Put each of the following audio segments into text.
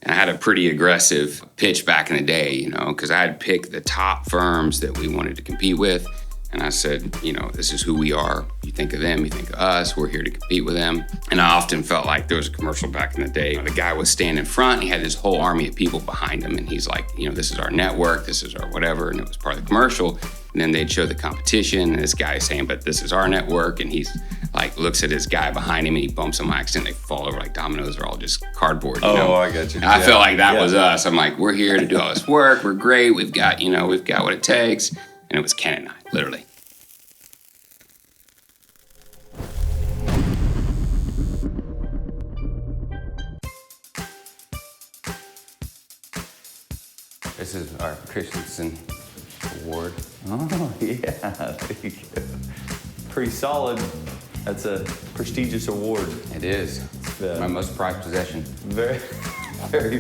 And I had a pretty aggressive pitch back in the day, you know, because I had picked the top firms that we wanted to compete with. And I said, you know, this is who we are. You think of them, you think of us. We're here to compete with them. And I often felt like there was a commercial back in the day. The guy was standing in front. He had this whole army of people behind him. And he's like, you know, this is our network. This is our whatever. And it was part of the commercial. And then they'd show the competition. And this guy's saying, but this is our network. And he's like, looks at his guy behind him and he bumps him by accident. They fall over like dominoes. They're all just cardboard. You know? I got you. And I felt like that was us. I'm like, we're here to do all this work. We're great. We've got what it takes. And it was Ken and I, literally. This is our Christensen Award. Oh, yeah, there you go. Pretty solid. That's a prestigious award. It is. My most prized possession. Very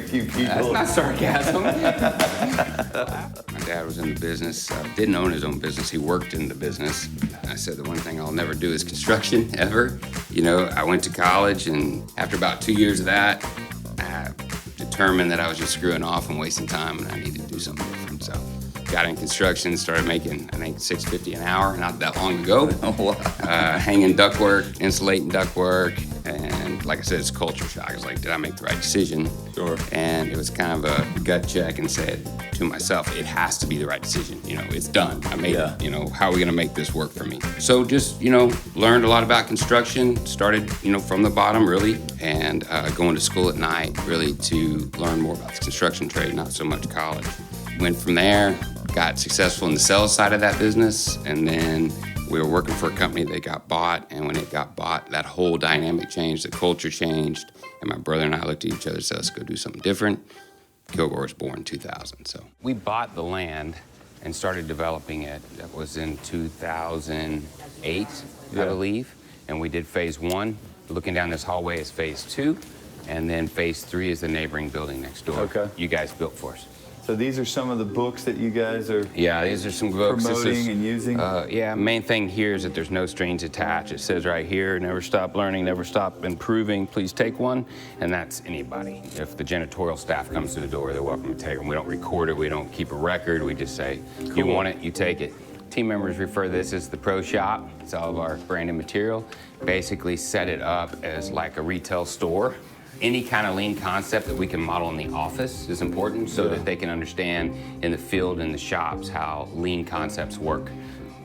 few people. That's not sarcasm. My dad was in the business, didn't own his own business. He worked in the business. I said the one thing I'll never do is construction, ever. You know, I went to college, and after about 2 years of that, I determined that I was just screwing off and wasting time, and I needed to do something different. So got in construction, started making, I think, $6.50 an hour, not that long ago. Oh, wow. Hanging ductwork, insulating ductwork, and like I said, it's a culture shock. I was like, did I make the right decision? Sure. And it was kind of a gut check, and said to myself, it has to be the right decision. You know, it's done. I made it. You know, how are we gonna make this work for me? So just, you know, learned a lot about construction, started, you know, from the bottom really, and going to school at night really to learn more about the construction trade, not so much college. Went from there, got successful in the sales side of that business, and then we were working for a company that got bought, and when it got bought, that whole dynamic changed, the culture changed, and my brother and I looked at each other and said, let's go do something different. Kilgore was born in 2000, so. We bought the land and started developing it. That was in 2008, I believe, and we did phase 1. Looking down this hallway is phase 2, and then phase 3 is the neighboring building next door. Okay. You guys built for us. So these are some of the books that you guys are these are some books. promoting and using? Main thing here is that there's no strings attached. It says right here, never stop learning, never stop improving. Please take one, and that's anybody. If the janitorial staff comes to the door, they're welcome to take them. We don't record it, we don't keep a record, we just say, you want it, you take it. Team members refer to this as the pro shop. It's all of our branded material. Basically set it up as like a retail store. Any kind of lean concept that we can model in the office is important so that they can understand in the field and the shops how lean concepts work.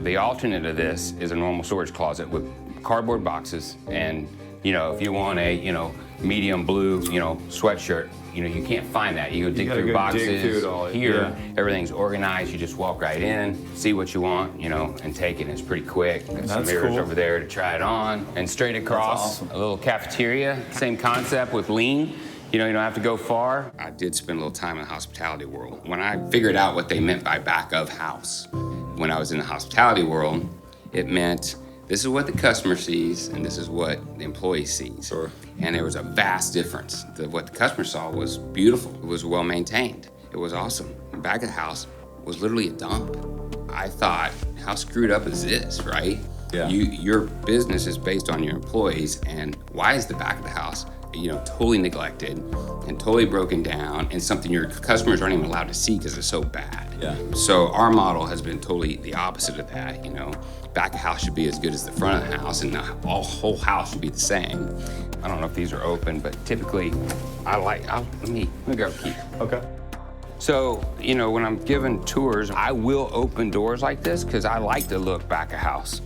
The alternate of this is a normal storage closet with cardboard boxes, and you know, if you want a, you know, medium blue, you know, sweatshirt, you know, you can't find that. You go dig through boxes. Dig through it all. Here, everything's organized. You just walk right in, see what you want, you know, and take it. It's pretty quick. Got some mirrors over there to try it on. And straight across, a little cafeteria. Same concept with lean. You know, you don't have to go far. I did spend a little time in the hospitality world. When I figured out what they meant by back of house, when I was in the hospitality world, it meant this is what the customer sees, and this is what the employee sees. Sure. And there was a vast difference. What the customer saw was beautiful. It was well maintained. It was awesome. The back of the house was literally a dump. I thought, how screwed up is this, right? Yeah. Your business is based on your employees, and why is the back of the house, you know, totally neglected and totally broken down, and something your customers aren't even allowed to see because it's so bad? Yeah. So our model has been totally the opposite of that, you know. Back of house should be as good as the front of the house, and the whole house should be the same. I don't know if these are open, but typically let me grab a key. Okay. So, you know, when I'm giving tours, I will open doors like this because I like to look back of house.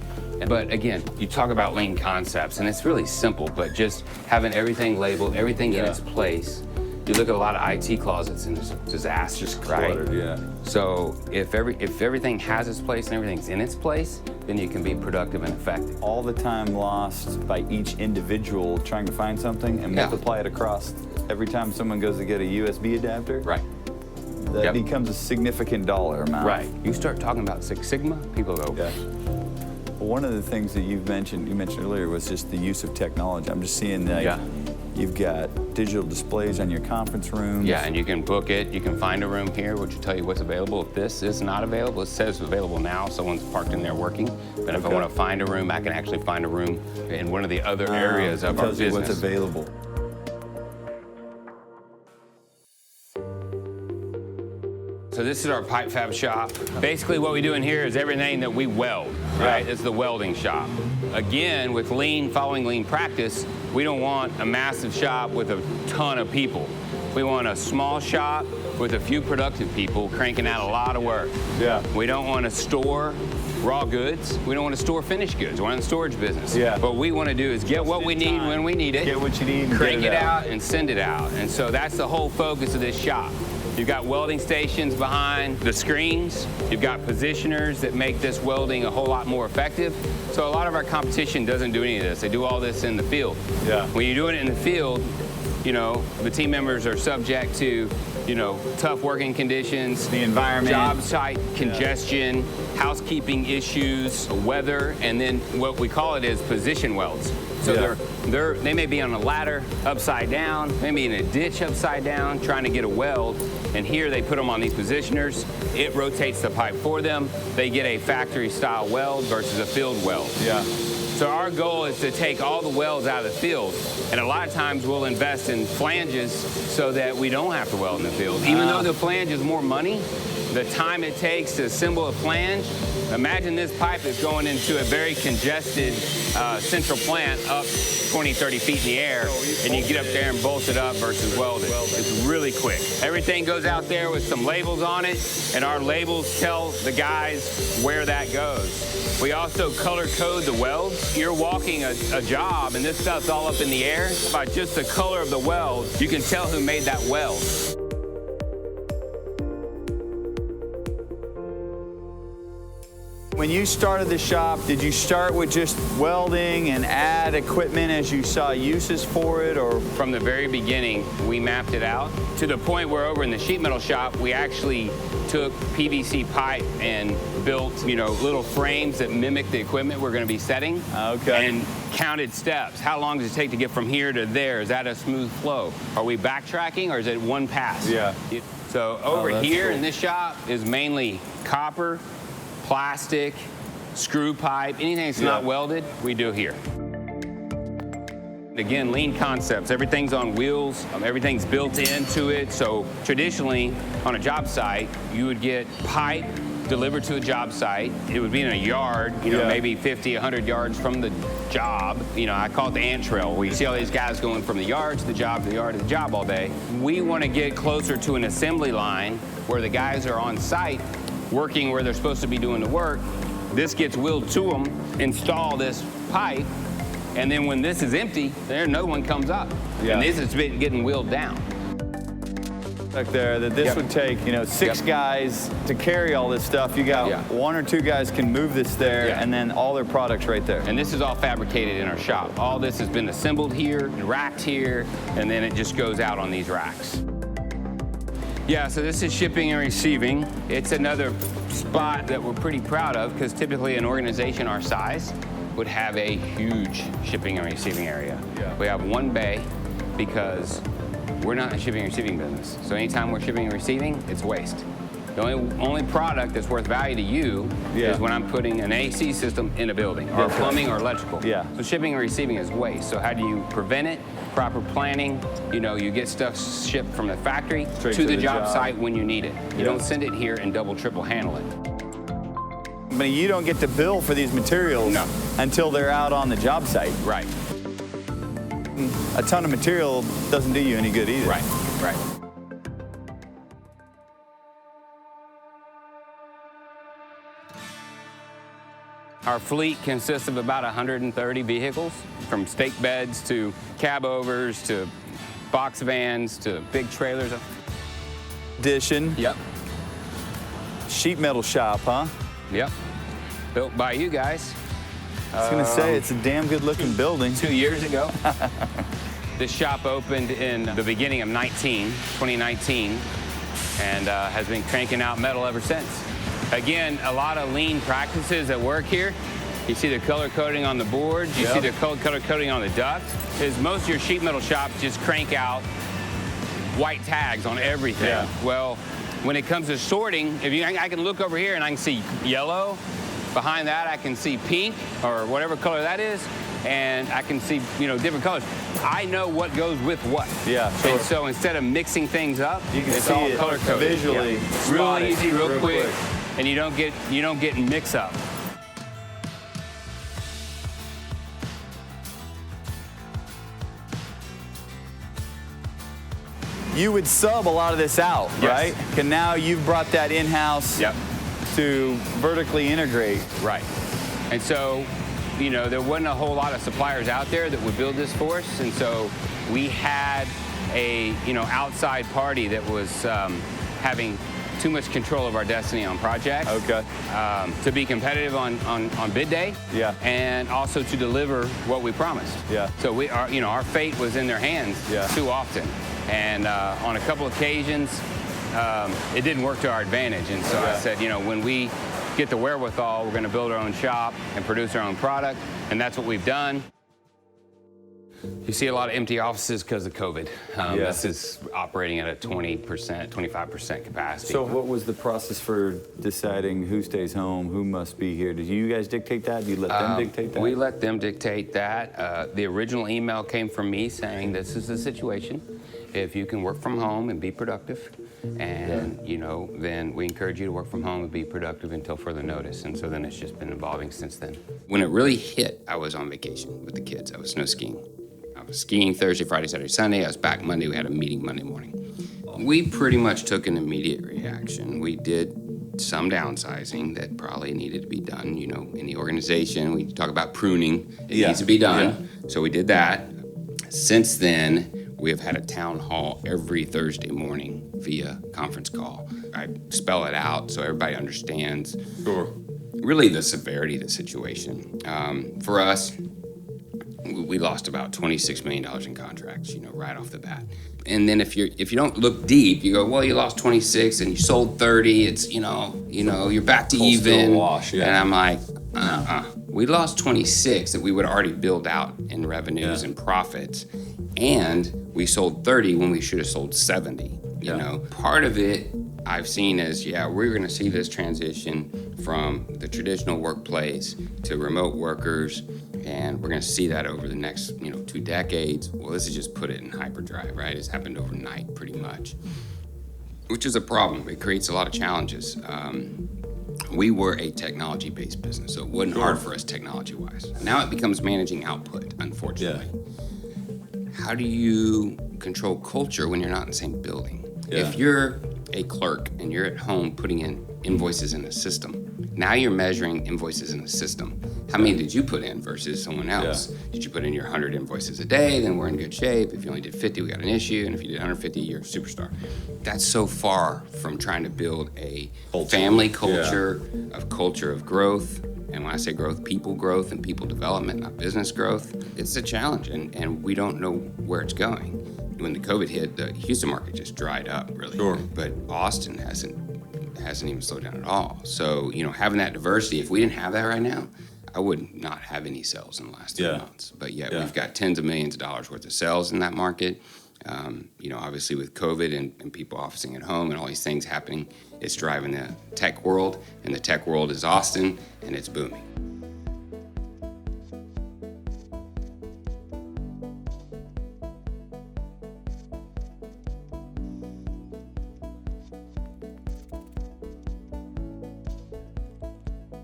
But again, you talk about lean concepts, and it's really simple, but just having everything labeled, everything in its place. You look at a lot of IT closets and it's a disaster, right? Cluttered, yeah. So if everything has its place and everything's in its place, then you can be productive and effective. All the time lost by each individual trying to find something and multiply it across every time someone goes to get a USB adapter. Right. That becomes a significant dollar amount. Right. You start talking about Six Sigma, people go. Yeah. Well, one of the things that you mentioned earlier was just the use of technology. I'm just seeing that you've got digital displays on your conference rooms. Yeah, and you can book it. You can find a room here, which will tell you what's available. If this is not available, it says available now. Someone's parked in there working. But if I want to find a room, I can actually find a room in one of the other areas of our business. What's available. So this is our pipe fab shop. Basically what we do in here is everything that we weld, right? It's the welding shop. Again, with lean, following lean practice, we don't want a massive shop with a ton of people. We want a small shop with a few productive people cranking out a lot of work. Yeah. We don't want to store raw goods. We don't want to store finished goods. We're in the storage business. Yeah. What we want to do is get what we need when we need it. Get what you need and crank get it out and send it out. And so that's the whole focus of this shop. You've got welding stations behind the screens. You've got positioners that make this welding a whole lot more effective. So a lot of our competition doesn't do any of this. They do all this in the field. Yeah. When you're doing it in the field, you know, the team members are subject to, you know, tough working conditions, the environment, job site congestion, housekeeping issues, weather, and then what we call it is position welds. So they may be on a ladder upside down, maybe in a ditch upside down, trying to get a weld. And here they put them on these positioners. It rotates the pipe for them. They get a factory style weld versus a field weld. Yeah. So our goal is to take all the welds out of the field, and a lot of times we'll invest in flanges so that we don't have to weld in the field. Even though the flange is more money, the time it takes to assemble a flange, imagine this pipe is going into a very congested central plant up 20, 30 feet in the air, and you get up there and bolt it up versus weld it. It's really quick. Everything goes out there with some labels on it, and our labels tell the guys where that goes. We also color code the welds. You're walking a job and this stuff's all up in the air. By just the color of the weld, you can tell who made that weld. When you started the shop, did you start with just welding and add equipment as you saw uses for it, or? From the very beginning, we mapped it out to the point where over in the sheet metal shop, we actually took PVC pipe and built, you know, little frames that mimic the equipment we're going to be setting. Okay. And counted steps. How long does it take to get from here to there? Is that a smooth flow? Are we backtracking or is it one pass? Yeah. So over here cool. in this shop is mainly copper, plastic, screw pipe, anything that's not welded, we do here. Again, lean concepts. Everything's on wheels. Everything's built into it. So traditionally, on a job site, you would get pipe delivered to a job site. It would be in a yard, you know, maybe 50, 100 yards from the job. You know, I call it the ant trail, where you see all these guys going from the yard to the job, to the yard to the job all day. We want to get closer to an assembly line where the guys are on site working where they're supposed to be doing the work. This gets wheeled to them, install this pipe, and then when this is empty, there another one comes up. And this is getting wheeled down. Back there, that this would take, you know, 6 guys to carry all this stuff. You got 1 or 2 guys can move this there, and then all their products right there. And this is all fabricated in our shop. All this has been assembled here, and racked here, and then it just goes out on these racks. Yeah, so this is shipping and receiving. It's another spot that we're pretty proud of, because typically an organization our size would have a huge shipping and receiving area. We have one bay because we're not in the shipping and receiving business. So anytime we're shipping and receiving, it's waste. The only product that's worth value to you is when I'm putting an AC system in a building, or plumbing or electrical. So shipping and receiving is waste. So how do you prevent it? Proper planning. You know, you get stuff shipped from the factory to the job site when you need it. You don't send it here and double, triple handle it. But you don't get the bill for these materials until they're out on the job site. Right. A ton of material doesn't do you any good either. Right. Our fleet consists of about 130 vehicles, from stake beds to cab overs to box vans to big trailers. Addition. Sheet metal shop, huh? Built by you guys. I was gonna say, it's a damn good looking building. 2 years ago. This shop opened in the beginning of 2019, and has been cranking out metal ever since. Again, a lot of lean practices at work here. You see the color coding on the board. You see the color coding on the duct. Is most of your sheet metal shops just crank out white tags on everything. Well, when it comes to sorting, I can look over here and I can see yellow. Behind that, I can see pink or whatever color that is, and I can see, you know, different colors. I know what goes with what. Yeah. And so instead of mixing things up, You can it's see all it color coded. visually. Real easy, real quick, and you don't get mix up. You would sub a lot of this out, Yes. right? And now you've brought that in-house to vertically integrate. Right. And so, there wasn't a whole lot of suppliers out there that would build this for us, and so we had a, outside party that was having too much control of our destiny on projects. Okay. To be competitive on bid day. Yeah. And also to deliver what we promised. Yeah. So our fate was in their hands too often. And on a couple occasions, it didn't work to our advantage. And so I said, when we get the wherewithal, we're going to build our own shop and produce our own product. And that's what we've done. You see a lot of empty offices because of COVID. This is operating at a 20%, 25% capacity. So what was the process for deciding who stays home, who must be here? Did you guys dictate that? Did you let them dictate that? We let them dictate that. The original email came from me saying, this is the situation. If you can work from home and be productive, and then we encourage you to work from home and be productive until further notice. And so then it's just been evolving since then. When it really hit, I was on vacation with the kids. I was snow skiing. I was skiing Thursday, Friday, Saturday, Sunday. I was back Monday. We had a meeting Monday morning. We pretty much took an immediate reaction. We did some downsizing that probably needed to be done. In the organization, we talk about pruning. It needs to be done. Yeah. So we did that. Since then, we have had a town hall every Thursday morning via conference call. I spell it out so everybody understands really the severity of the situation. For us, we lost about $26 million in contracts, right off the bat. And then if you don't look deep, you go, well, you lost 26 and you sold 30. It's you're back to even. Wash, yeah. And I'm like, we lost 26 that we would already build out in revenues and profits, and we sold 30 when we should have sold 70. Part of it I've seen as we're going to see this transition from the traditional workplace to remote workers. And we're going to see that over the next, 2 decades. Well, this is just put it in hyperdrive, right? It's happened overnight, pretty much, which is a problem. It creates a lot of challenges. We were a technology-based business, so it wasn't hard for us technology-wise. Now it becomes managing output, unfortunately. Yeah. How do you control culture when you're not in the same building? Yeah. If you're a clerk and you're at home putting in invoices in a system, now you're measuring invoices in a system. How many did you put in versus someone else? Yeah. Did you put in your 100 invoices a day? Then we're in good shape. If you only did 50, we got an issue. And if you did 150, you're a superstar. That's so far from trying to build a family culture, of growth. And when I say growth, people growth and people development, not business growth. It's a challenge, and we don't know where it's going. When the COVID hit, the Houston market just dried up, really. Sure. But Austin hasn't even slowed down at all. So, having that diversity, if we didn't have that right now, I would not have any sales in the last 3 months. But yet we've got tens of millions of dollars worth of sales in that market. Obviously with COVID and people officing at home and all these things happening, it's driving the tech world, and the tech world is Austin, and it's booming.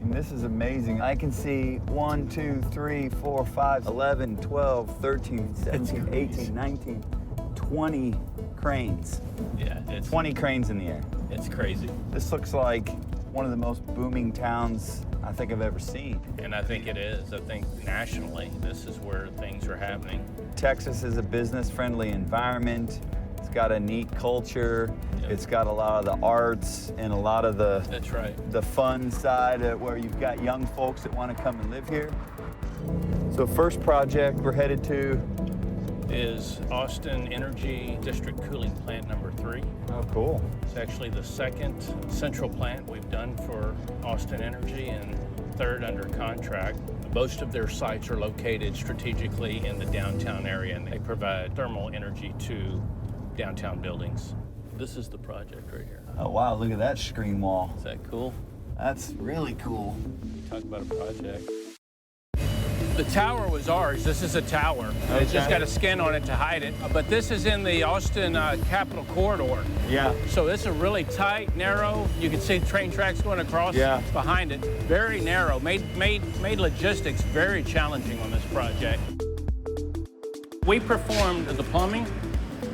This is amazing. I can see 1, 2, 3, 4, 5, 11, 12, 13, 17, 18, 19, 20 cranes. Yeah, it's 20 cranes in the air. It's crazy. This looks like one of the most booming towns I think I've ever seen. And I think it is. I think nationally, this is where things are happening. Texas is a business-friendly environment. It's got a neat culture. Yep. It's got a lot of the arts and a lot of the That's right. the fun side where you've got young folks that want to come and live here. So first project we're headed to is Austin Energy District Cooling Plant number 3. Oh, cool. It's actually the second central plant we've done for Austin Energy and third under contract. Most of their sites are located strategically in the downtown area, and they provide thermal energy to downtown buildings. This is the project right here. Oh, wow, look at that screen wall. Is that cool? That's really cool. Talk about a project. the tower was ours. This is a tower. Okay. It's just got a skin on it to hide it. But this is in the Austin Capitol corridor. Yeah. So it's a really tight, narrow. You can see train tracks going across behind it. Very narrow. Made logistics very challenging on this project. We performed the plumbing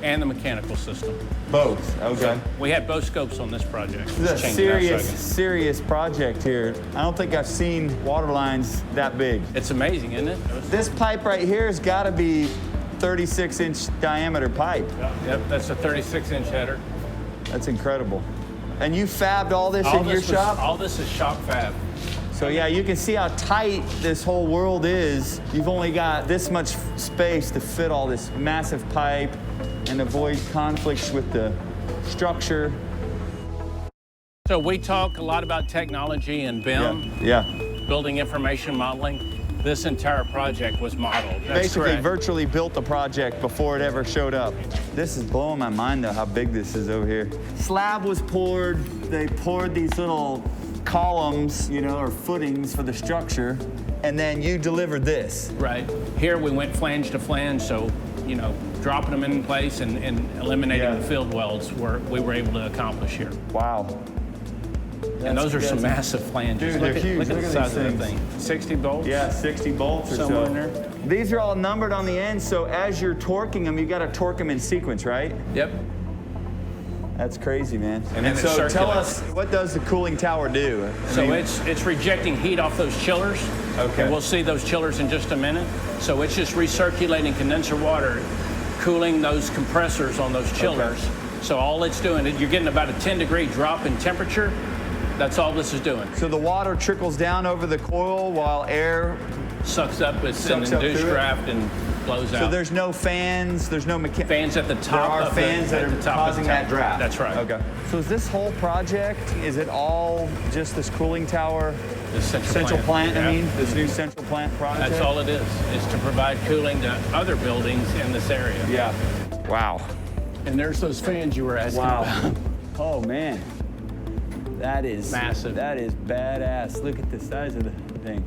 and the mechanical system. Both. Okay. We had both scopes on this project. This is a serious project here. I don't think I've seen water lines that big. It's amazing, isn't it? This pipe right here has got to be 36-inch diameter pipe. Yep, that's a 36-inch header. That's incredible. And you fabbed all this in your shop? All this is shop fab. So yeah, you can see how tight this whole world is. You've only got this much space to fit all this massive pipe and avoid conflicts with the structure. So we talk a lot about technology and BIM, building information modeling. This entire project was modeled. That's Basically correct. virtually built the project before it ever showed up. This is blowing my mind though, how big this is over here. Slab was poured. They poured these little columns, you know, or footings for the structure, and then you delivered this. Right. Here we went flange to flange, so, you know, dropping them in place and eliminating the field welds we were able to accomplish here. Wow. And those are some massive flanges. Dude, they're huge. Look at the size of that these thing. 60 bolts? Yeah, 60 bolts or somewhere so. in there. These are all numbered on the end, so as you're torquing them, you got to torque them in sequence, right? Yep. That's crazy, man. And so circulates. tell us, what does the cooling tower do? It's rejecting heat off those chillers. Okay. And we'll see those chillers in just a minute. So it's just recirculating condenser water, cooling those compressors on those chillers. Okay. So all it's doing, you're getting about a 10-degree drop in temperature. That's all this is doing. So the water trickles down over the coil while air sucks up. It's an induced draft and blows out. So there's no fans, there's no fans at the top. There are fans that are causing that draft. That's right. Okay. So is this whole project, is it all just this cooling tower? The central plant, I mean, this new central plant project? That's all it is to provide cooling to other buildings in this area. Yeah. Wow. And there's those fans you were asking about. Oh, man. That is massive. That is badass. Look at the size of the thing.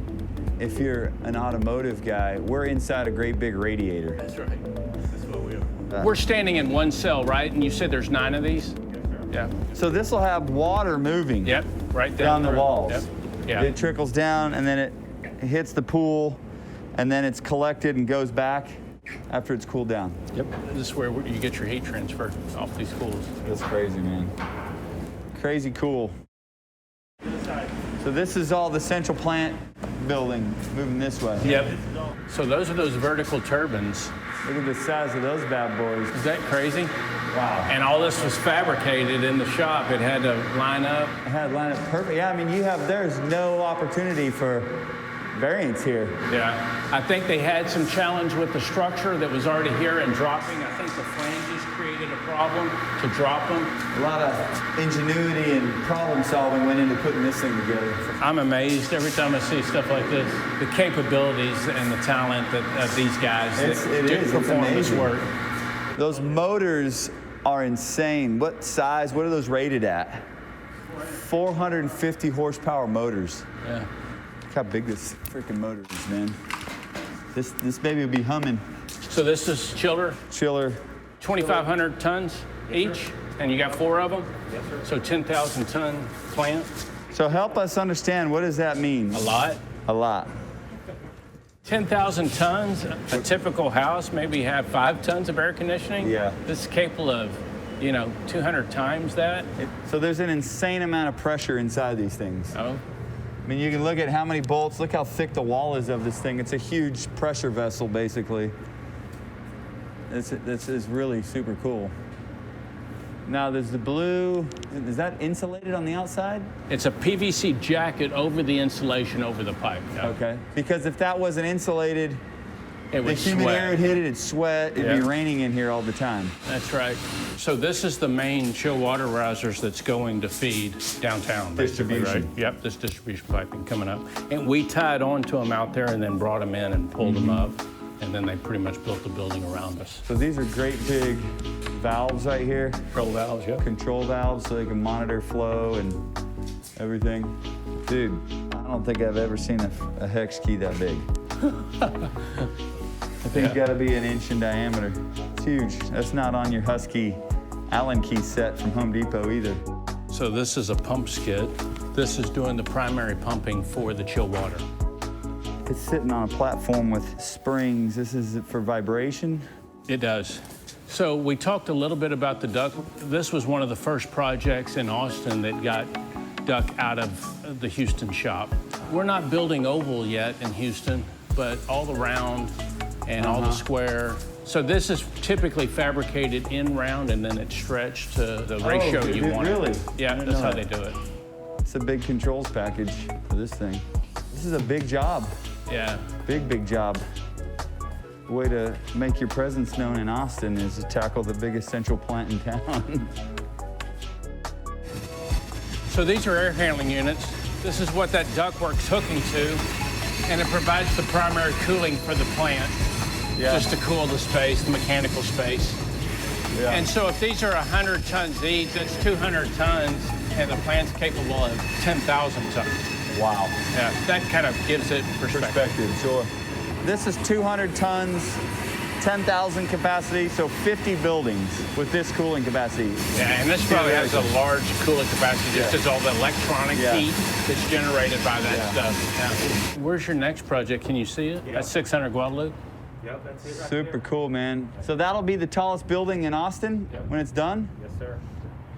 If you're an automotive guy, we're inside a great big radiator. That's right. That's what we are. We're standing in one cell, right? And you said there's 9 of these? Yeah. So this will have water moving. Yep, right down the walls. Yep. Yeah. It trickles down and then it hits the pool and then it's collected and goes back after it's cooled down. Yep. This is where you get your heat transfer off these pools. That's crazy, man. Crazy cool. So this is all the central plant building moving this way. Yep. So those are those vertical turbines. Look at the size of those bad boys. Is that crazy? Wow. And all this was fabricated in the shop. It had to line up. It had to line up perfect. Yeah, I mean, there's no opportunity for variance here. Yeah. I think they had some challenge with the structure that was already here and dropping. I think the flanges created a problem to drop them. A lot of ingenuity and problem solving went into putting this thing together. I'm amazed every time I see stuff like this. The capabilities and the talent of these guys that perform this work. Those motors are insane. What size? What are those rated at? 450 horsepower motors. Yeah. Look how big this freaking motor is, man. This baby will be humming. So this is chiller? Chiller. 2,500 tons each, and you got 4 of them? Yes, sir. So 10,000 ton plant. So help us understand, what does that mean? A lot. A lot. 10,000 tons, a typical house maybe have 5 tons of air conditioning. Yeah. This is capable of, 200 times that. So there's an insane amount of pressure inside these things. Oh. I mean, you can look at how many bolts, look how thick the wall is of this thing. It's a huge pressure vessel, basically. This is really super cool. Now, there's the blue. Is that insulated on the outside? It's a PVC jacket over the insulation over the pipe. Yeah. Okay. Because if that wasn't insulated, it would the humid sweat. air would hit it, it'd sweat, it'd be raining in here all the time. That's right. So this is the main chill water risers that's going to feed downtown. Distribution. Right? Yep, this distribution piping coming up. And we tied onto them out there and then brought them in and pulled them up. And then they pretty much built the building around us. So these are great big valves right here. Control valves, yep. Control valves so they can monitor flow and everything. Dude, I don't think I've ever seen a hex key that big. I think it's got to be an inch in diameter. It's huge. That's not on your Husky Allen key set from Home Depot either. So this is a pump skid. This is doing the primary pumping for the chill water. It's sitting on a platform with springs. This is for vibration. It does. So we talked a little bit about the duct. This was one of the first projects in Austin that got duct out of the Houston shop. We're not building oval yet in Houston, but all the round and all the square. So this is typically fabricated in round and then it's stretched to the ratio you want. Really? Yeah, that's how they do it. It's a big controls package for this thing. This is a big job. Yeah. Big job. The way to make your presence known in Austin is to tackle the biggest central plant in town. So these are air handling units. This is what that ductwork's hooking to, and it provides the primary cooling for the plant, just to cool the space, the mechanical space. Yeah. And so if these are 100 tons each, that's 200 tons, and the plant's capable of 10,000 tons. Wow. Yeah, that kind of gives it perspective. Sure. This is 200 tons, 10,000 capacity, so 50 buildings with this cooling capacity. Yeah, and this probably has a large cooling capacity just as all the electronic heat that's generated by that stuff. Yeah. Where's your next project? Can you see it? That's 600 Guadalupe? Yep, that's it right Super there. cool, man. So that'll be the tallest building in Austin when it's done? Yes, sir.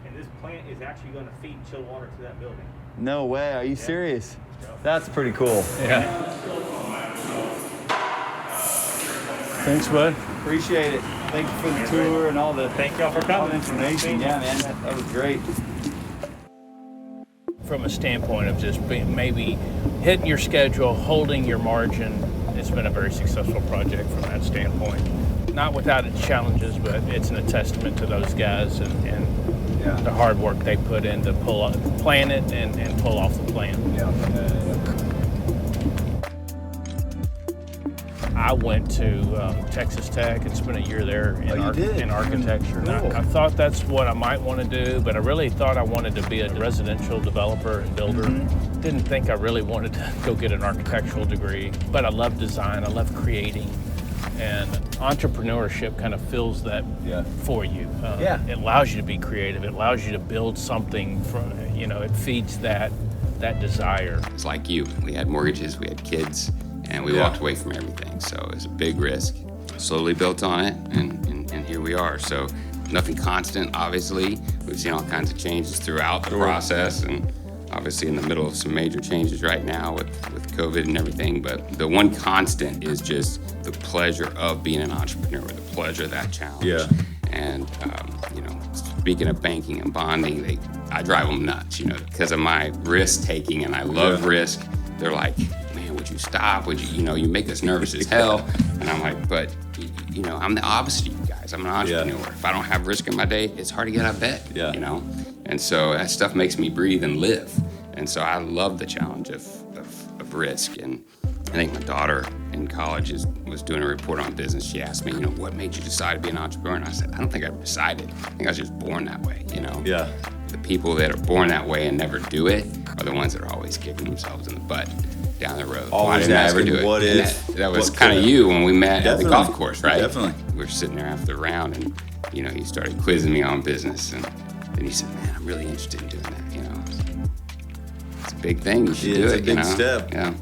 And this plant is actually going to feed chill water to that building. No way, are you serious? That's pretty cool. Yeah. Thanks, bud. Appreciate it. Thank you for the tour and all the Thank y'all for all coming. the information. Yeah, man, that was great. From a standpoint of just maybe hitting your schedule, holding your margin, it's been a very successful project from that standpoint. Not without its challenges, but it's a testament to those guys and the hard work they put in to plan it and pull off the plan. I went to Texas Tech and spent a year there in architecture. And I thought that's what I might want to do, but I really thought I wanted to be a residential developer and builder. Didn't think I really wanted to go get an architectural degree, but I love design, I love creating, and entrepreneurship kind of fills that for you. It allows you to be creative, it allows you to build something from, it feeds that desire. It's like you. We had mortgages, we had kids, and we walked away from everything. So it was a big risk. Slowly built on it, and here we are. So nothing constant, obviously. We've seen all kinds of changes throughout the process, and obviously in the middle of some major changes right now with COVID and everything. But the one constant is just the pleasure of being an entrepreneur, the pleasure of that challenge. Yeah. And, speaking of banking and bonding, I drive them nuts, because of my risk taking, and I love risk. They're like, man, would you stop? Would you, you make us nervous as hell. And I'm like, but, I'm the opposite of you guys. I'm an entrepreneur. If I don't have risk in my day, it's hard to get out of bed, And so that stuff makes me breathe and live. And so I love the challenge of risk. And I think my daughter in college was doing a report on business. She asked me, what made you decide to be an entrepreneur? And I said, I don't think I ever decided. I think I was just born that way, Yeah. The people that are born that way and never do it are the ones that are always kicking themselves in the butt down the road. Always Why didn't I ever asking, do it? what And if? that was what kind of could? you when we met at the Definitely. golf course, right? Definitely. We were sitting there after the round, and you started quizzing me on business, and then you said, man, I'm really interested in doing that. It's a big thing. You should do It's it. a big step. Yeah.